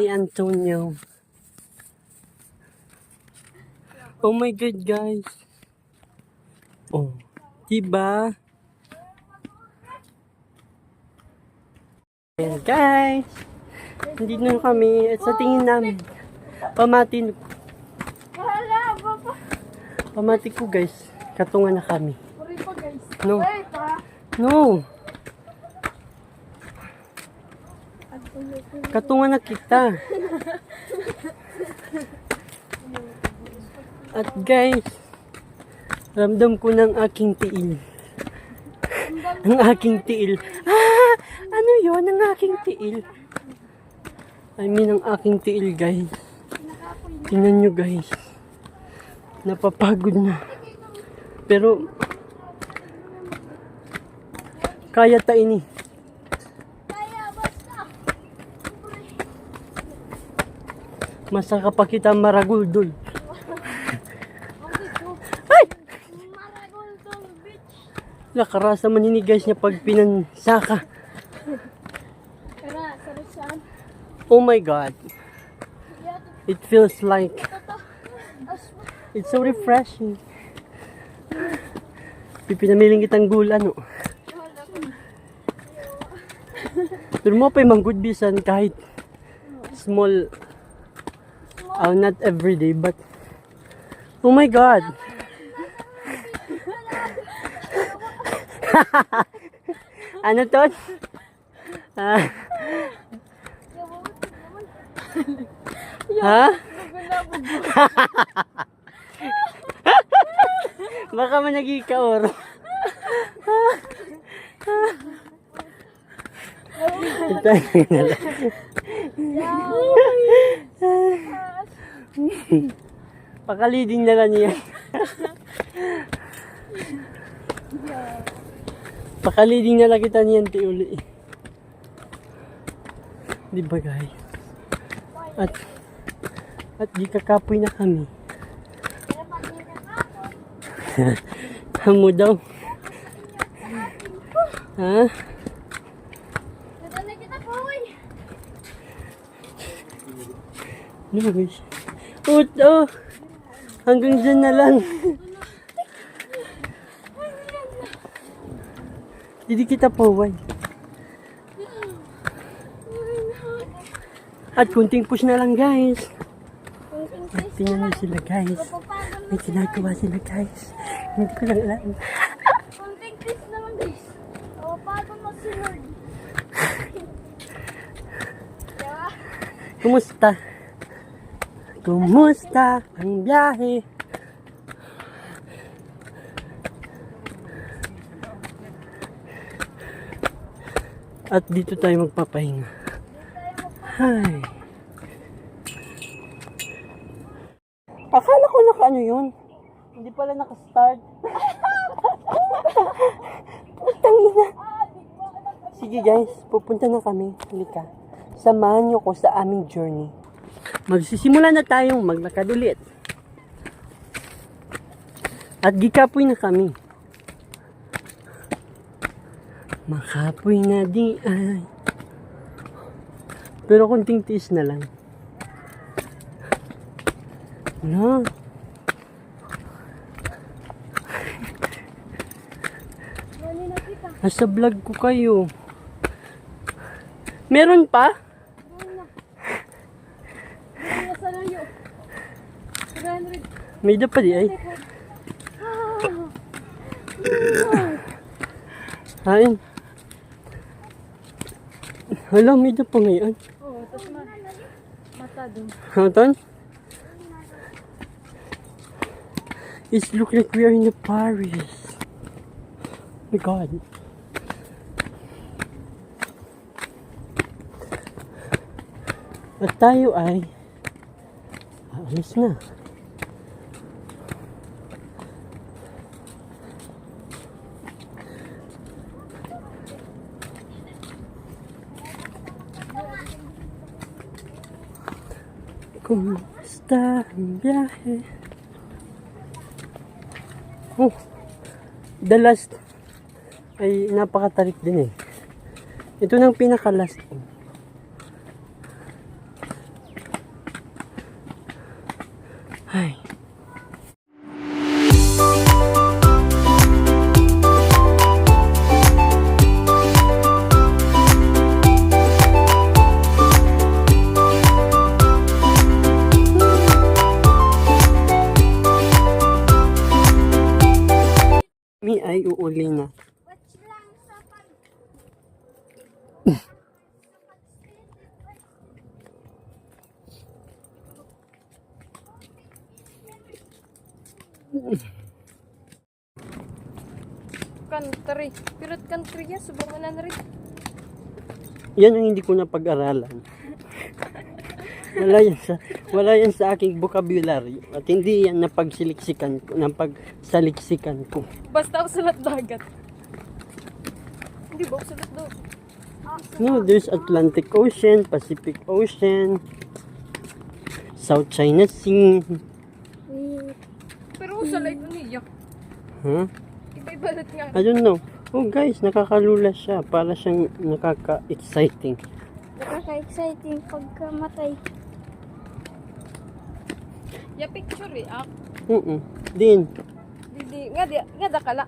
ni Antonio. Oh my God, guys. Oh, diba? Ayan, guys. Nandito na kami. At sa tingin namin, pamati ko, guys. Katungan na kami. No. No. Katungan na kita. At guys, ramdam ko ng aking tiil. Ang aking tiil. Ah! Ano yon? Ang aking tiil. I mean, ang aking tiil, guys. Tingnan nyo, guys. Napapagod na. Pero, kaya tain eh. Masaka pa kita maraguldol. Ay! Lakarasa man ini guys niya pag pinansaka. Oh my God. It feels like it's so refreshing. Pipinamiling kitang gulan, no? Pero mo pa yung good bisan kahit small. Oh, not every day, but oh my God. Ano to? Ha? Baka man nagikaor. Pakaliding na lang niya. Pakaliding na lang kita niyan, tiuli. Diba guys? At di kakapoy na kami. Hamo daw. Ha? No guys. Oh, hanggang dyan na lang. Hindi kita paway. At kunting push na lang guys. At tingnan nyo sila guys. May ginagawa sila guys. Hindi ko lang alam. Kunting push na lang guys. Pagod mo si Lord. Kumusta? Kumusta ang biyahe? At dito tayo magpapahinga. Hi. Akala ko naka ano yun. Hindi pala naka-start. Putang ina. Sige guys, pupunta na kami. Halika. Samahan nyo ko sa aming journey. Magsisimula na tayong maglakad ulit. At gikapoy na kami. Makapoy na di ay. Pero kunting tiis na lang. No. Nasa vlog ko kayo. Meron pa? May da pa di ay. Hain. Hala, may da pa ngayon. Oo, tapos mata doon. Hatan? It looks like we are in the Paris. Oh my God. At tayo ay aalis na. Kumusta ang biyahe? Oh, the last ay napakatarik din eh. Ito nang pinaka-last. Ay. Mi ay uuli na. Watch lang sa pag... Country. Pirate country yan. Sobrang na rin. Yan ang hindi ko na pag-aralan. Wala yan sa aking vocabulary. At hindi yan napagsaliksikan ko. Basta usulat dagat. Hindi ba usulat daw? No, there's Atlantic Ocean, Pacific Ocean, South China Sea. Pero usulat ito niya. Huh? Iba-ibalat nga. I don't know. Oh guys, nakakalula siya. Para siyang nakaka-exciting. Nakaka-exciting pagkamatay. Ya picture eh. Ah. Din. Di, nga dakala.